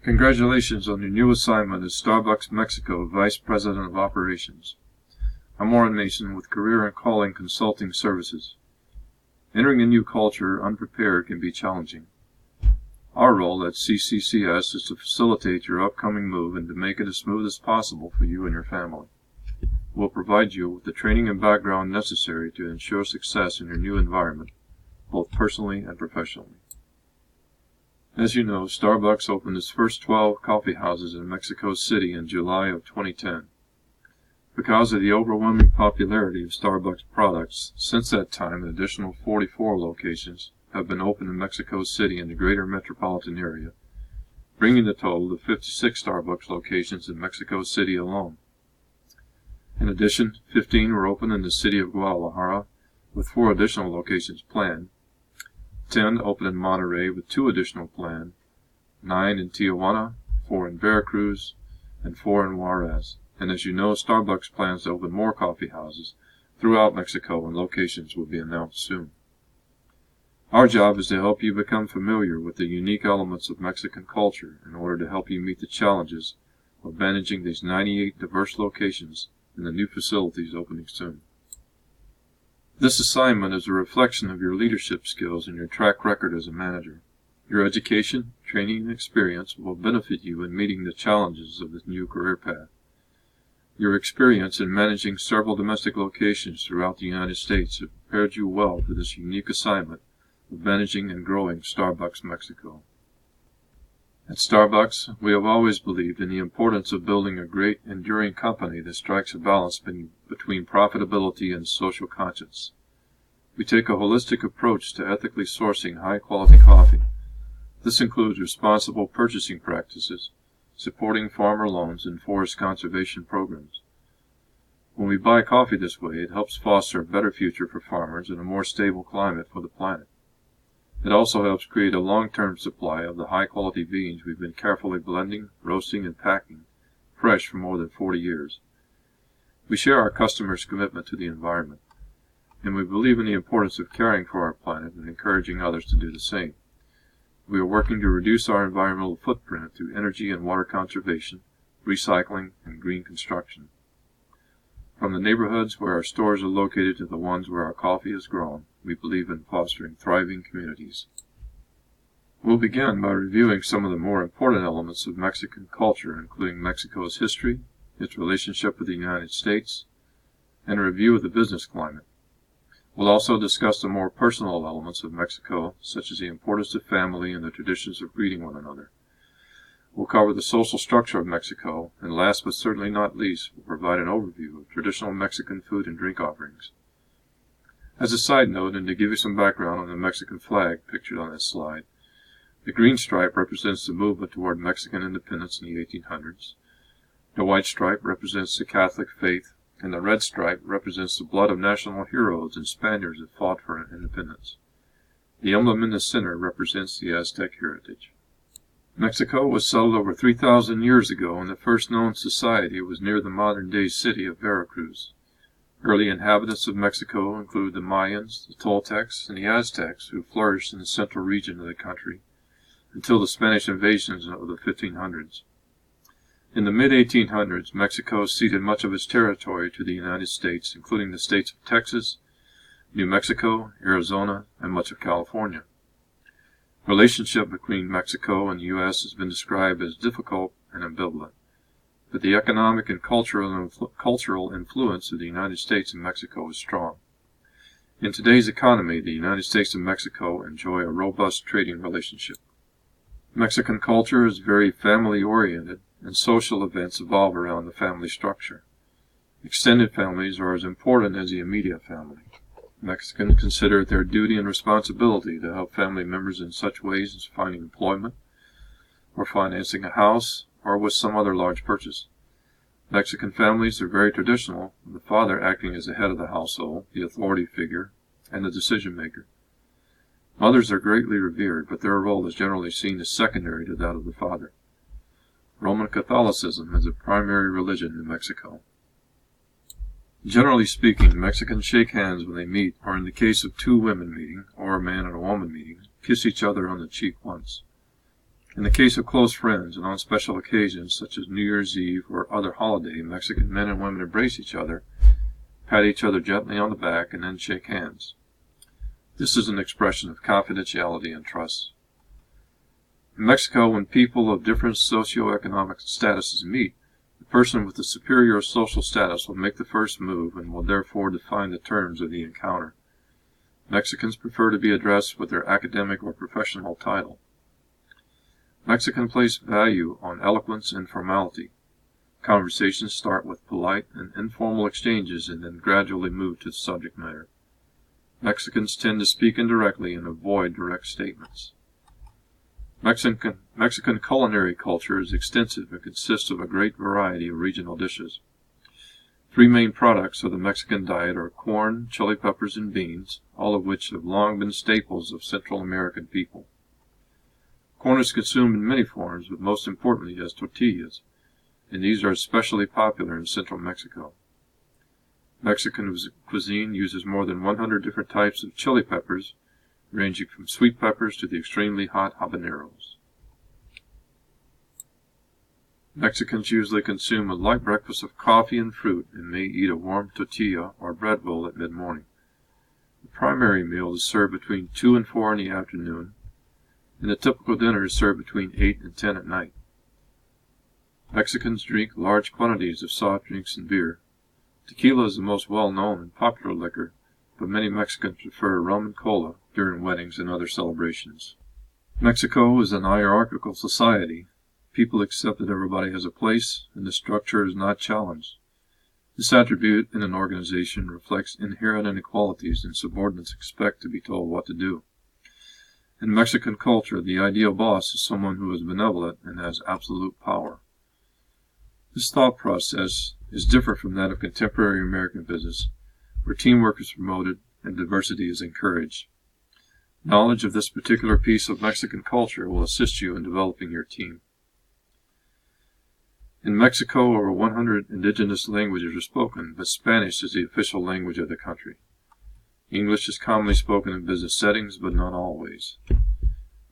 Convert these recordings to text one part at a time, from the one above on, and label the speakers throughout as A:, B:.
A: Congratulations on your new assignment as Starbucks Mexico Vice President of Operations. I'm Warren Mason with Career and Calling Consulting Services. Entering a new culture unprepared can be challenging. Our role at CCCS is to facilitate your upcoming move and to make it as smooth as possible for you and your family. We'll provide you with the training and background necessary to ensure success in your new environment, both personally and professionally. As you know, Starbucks opened its first 12 coffee houses in Mexico City in July of 2010. Because of the overwhelming popularity of Starbucks products, since that time an additional 44 locations have been opened in Mexico City and the greater metropolitan area, bringing the total to 56 Starbucks locations in Mexico City alone. In addition, 15 were opened in the city of Guadalajara, with 4 additional locations planned. 10 opened in Monterrey with 2 additional planned, 9 in Tijuana, 4 in Veracruz, and 4 in Juarez. And as you know, Starbucks plans to open more coffee houses throughout Mexico, and locations will be announced soon. Our job is to help you become familiar with the unique elements of Mexican culture in order to help you meet the challenges of managing these 98 diverse locations and the new facilities opening soon. This assignment is a reflection of your leadership skills and your track record as a manager. Your education, training, and experience will benefit you in meeting the challenges of this new career path. Your experience in managing several domestic locations throughout the United States have prepared you well for this unique assignment of managing and growing Starbucks Mexico. At Starbucks, we have always believed in the importance of building a great, enduring company that strikes a balance between profitability and social conscience. We take a holistic approach to ethically sourcing high-quality coffee. This includes responsible purchasing practices, supporting farmer loans, and forest conservation programs. When we buy coffee this way, it helps foster a better future for farmers and a more stable climate for the planet. It also helps create a long-term supply of the high-quality beans we've been carefully blending, roasting, and packing fresh for more than 40 years. We share our customers' commitment to the environment, and we believe in the importance of caring for our planet and encouraging others to do the same. We are working to reduce our environmental footprint through energy and water conservation, recycling, and green construction. From the neighborhoods where our stores are located to the ones where our coffee is grown, we believe in fostering thriving communities. We'll begin by reviewing some of the more important elements of Mexican culture, including Mexico's history, its relationship with the United States, and a review of the business climate. We'll also discuss the more personal elements of Mexico, such as the importance of family and the traditions of greeting one another. We'll cover the social structure of Mexico, and last but certainly not least, we'll provide an overview of traditional Mexican food and drink offerings. As a side note, and to give you some background on the Mexican flag pictured on this slide, the green stripe represents the movement toward Mexican independence in the 1800s. The white stripe represents the Catholic faith, and the red stripe represents the blood of national heroes and Spaniards that fought for independence. The emblem in the center represents the Aztec heritage. Mexico was settled over 3,000 years ago, and the first known society was near the modern-day city of Veracruz. Early inhabitants of Mexico include the Mayans, the Toltecs, and the Aztecs, who flourished in the central region of the country until the Spanish invasions of the 1500s. In the mid-1800s, Mexico ceded much of its territory to the United States, including the states of Texas, New Mexico, Arizona, and much of California. The relationship between Mexico and the U.S. has been described as difficult and ambivalent, but the economic and cultural influence of the United States and Mexico is strong. In today's economy, the United States and Mexico enjoy a robust trading relationship. Mexican culture is very family-oriented, and social events evolve around the family structure. Extended families are as important as the immediate family. Mexicans consider it their duty and responsibility to help family members in such ways as finding employment, or financing a house, or with some other large purchase. Mexican families are very traditional, with the father acting as the head of the household, the authority figure, and the decision maker. Mothers are greatly revered, but their role is generally seen as secondary to that of the father. Roman Catholicism is the primary religion in Mexico. Generally speaking, Mexicans shake hands when they meet, or in the case of two women meeting, or a man and a woman meeting, kiss each other on the cheek once. In the case of close friends and on special occasions such as New Year's Eve or other holiday, Mexican men and women embrace each other, pat each other gently on the back, and then shake hands. This is an expression of confidentiality and trust. In Mexico, when people of different socioeconomic statuses meet, the person with the superior social status will make the first move and will therefore define the terms of the encounter. Mexicans prefer to be addressed with their academic or professional title. Mexicans place value on eloquence and formality. Conversations start with polite and informal exchanges and then gradually move to the subject matter. Mexicans tend to speak indirectly and avoid direct statements. Mexican culinary culture is extensive and consists of a great variety of regional dishes. Three main products of the Mexican diet are corn, chili peppers, and beans, all of which have long been staples of Central American people. Corn is consumed in many forms, but most importantly as tortillas, and these are especially popular in central Mexico. Mexican cuisine uses more than 100 different types of chili peppers, ranging from sweet peppers to the extremely hot habaneros. Mexicans usually consume a light breakfast of coffee and fruit and may eat a warm tortilla or bread bowl at mid-morning. The primary meal is served between 2 and 4 in the afternoon, and the typical dinner is served between 8 and 10 at night. Mexicans drink large quantities of soft drinks and beer. Tequila is the most well-known and popular liquor, but many Mexicans prefer rum and cola during weddings and other celebrations. Mexico is an hierarchical society. People accept that everybody has a place, and the structure is not challenged. This attribute in an organization reflects inherent inequalities, and subordinates expect to be told what to do. In Mexican culture, the ideal boss is someone who is benevolent and has absolute power. This thought process is different from that of contemporary American business, where teamwork is promoted and diversity is encouraged. Knowledge of this particular piece of Mexican culture will assist you in developing your team. In Mexico, over 100 indigenous languages are spoken, but Spanish is the official language of the country. English is commonly spoken in business settings, but not always.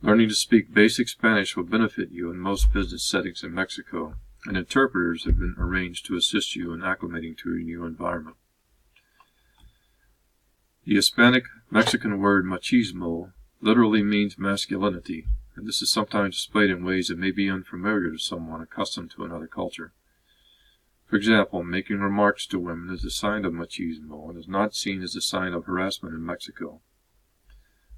A: Learning to speak basic Spanish will benefit you in most business settings in Mexico, and interpreters have been arranged to assist you in acclimating to your new environment. The Hispanic Mexican word machismo literally means masculinity, and this is sometimes displayed in ways that may be unfamiliar to someone accustomed to another culture. For example, making remarks to women is a sign of machismo and is not seen as a sign of harassment in Mexico.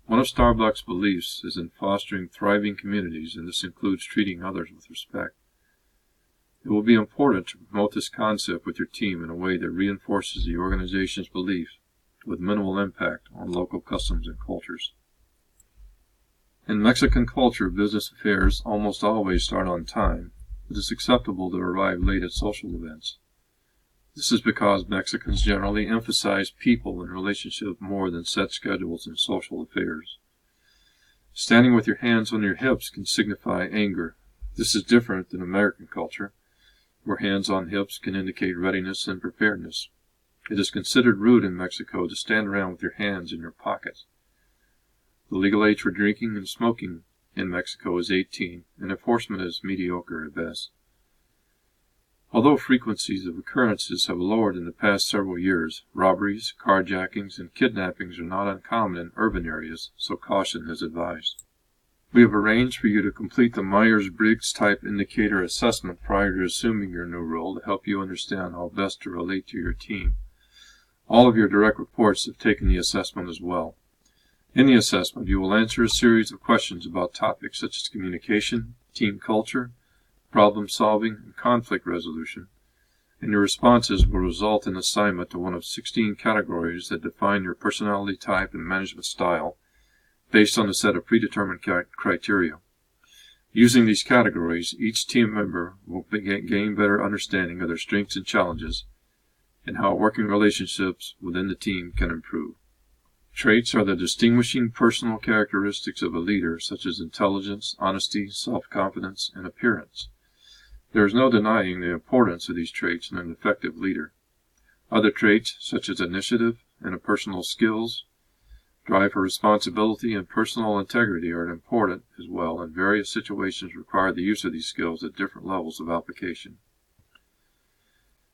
A: One of Starbucks' beliefs is in fostering thriving communities, and this includes treating others with respect. It will be important to promote this concept with your team in a way that reinforces the organization's belief with minimal impact on local customs and cultures. In Mexican culture, business affairs almost always start on time. It is acceptable to arrive late at social events. This is because Mexicans generally emphasize people and relationships more than set schedules and social affairs. Standing with your hands on your hips can signify anger. This is different than American culture, where hands on hips can indicate readiness and preparedness. It is considered rude in Mexico to stand around with your hands in your pockets. The legal age for drinking and smoking in Mexico is 18, and enforcement is mediocre at best. Although frequencies of occurrences have lowered in the past several years, robberies, carjackings, and kidnappings are not uncommon in urban areas, so caution is advised. We have arranged for you to complete the Myers-Briggs Type Indicator assessment prior to assuming your new role to help you understand how best to relate to your team. All of your direct reports have taken the assessment as well. In the assessment, you will answer a series of questions about topics such as communication, team culture, problem solving, and conflict resolution, and your responses will result in assignment to one of 16 categories that define your personality type and management style based on a set of predetermined criteria. Using these categories, each team member will gain better understanding of their strengths and challenges and how working relationships within the team can improve. Traits are the distinguishing personal characteristics of a leader, such as intelligence, honesty, self-confidence, and appearance. There is no denying the importance of these traits in an effective leader. Other traits, such as initiative, interpersonal skills, Drive for responsibility and personal integrity are important as well, and various situations require the use of these skills at different levels of application.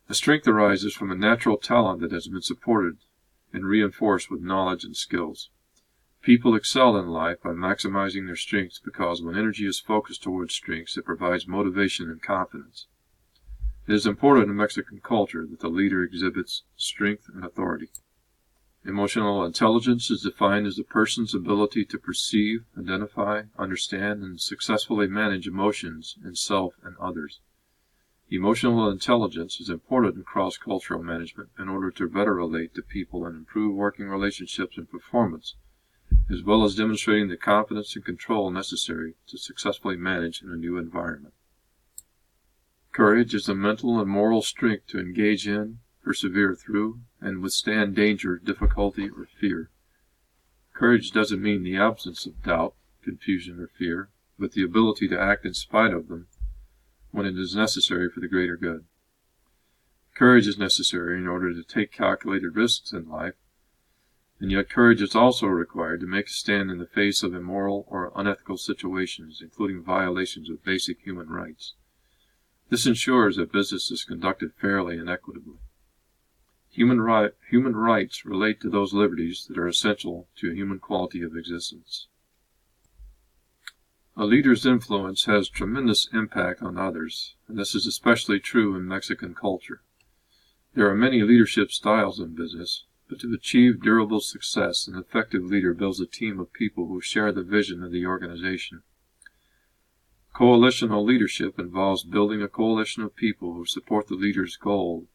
A: The strength arises from a natural talent that has been supported and reinforced with knowledge and skills. People excel in life by maximizing their strengths because when energy is focused towards strengths, it provides motivation and confidence. It is important in Mexican culture that the leader exhibits strength and authority. Emotional intelligence is defined as a person's ability to perceive, identify, understand, and successfully manage emotions in self and others. Emotional intelligence is important in cross-cultural management in order to better relate to people and improve working relationships and performance, as well as demonstrating the confidence and control necessary to successfully manage in a new environment. Courage is the mental and moral strength to engage in, persevere through, and withstand danger, difficulty, or fear. Courage doesn't mean the absence of doubt, confusion, or fear, but the ability to act in spite of them when it is necessary for the greater good. Courage is necessary in order to take calculated risks in life, and yet courage is also required to make a stand in the face of immoral or unethical situations, including violations of basic human rights. This ensures that business is conducted fairly and equitably. Human rights relate to those liberties that are essential to a human quality of existence. A leader's influence has tremendous impact on others, and this is especially true in Mexican culture. There are many leadership styles in business, but to achieve durable success, an effective leader builds a team of people who share the vision of the organization. Coalitional leadership involves building a coalition of people who support the leader's goal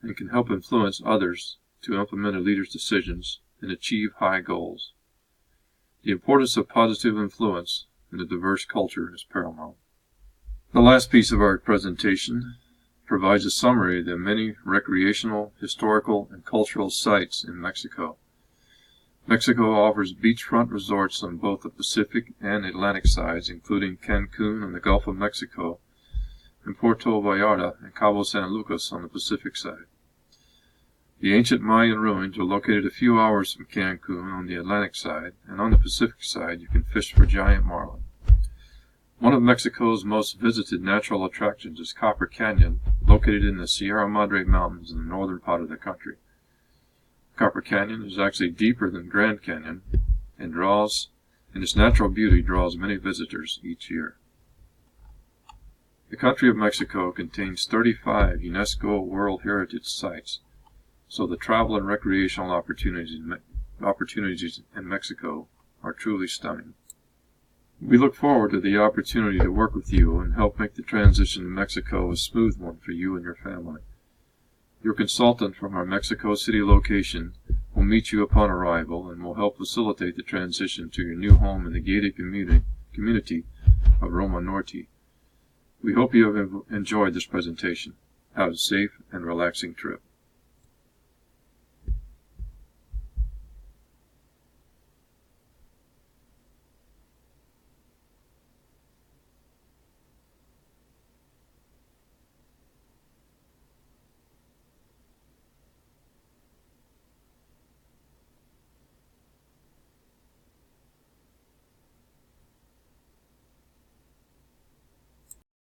A: and can help influence others to implement a leader's decisions and achieve high goals. The importance of positive influence in a diverse culture is paramount. The last piece of our presentation provides a summary of the many recreational, historical, and cultural sites in Mexico. Mexico offers beachfront resorts on both the Pacific and Atlantic sides, including Cancun on the Gulf of Mexico, and Puerto Vallarta and Cabo San Lucas on the Pacific side. The ancient Mayan ruins are located a few hours from Cancun on the Atlantic side, and on the Pacific side you can fish for giant marlin. One of Mexico's most visited natural attractions is Copper Canyon, located in the Sierra Madre Mountains in the northern part of the country. Copper Canyon is actually deeper than Grand Canyon, and its natural beauty draws many visitors each year. The country of Mexico contains 35 UNESCO World Heritage Sites, so the travel and recreational opportunities in Mexico are truly stunning. We look forward to the opportunity to work with you and help make the transition to Mexico a smooth one for you and your family. Your consultant from our Mexico City location will meet you upon arrival and will help facilitate the transition to your new home in the gated community of Roma Norte. We hope you have enjoyed this presentation. Have a safe and relaxing trip.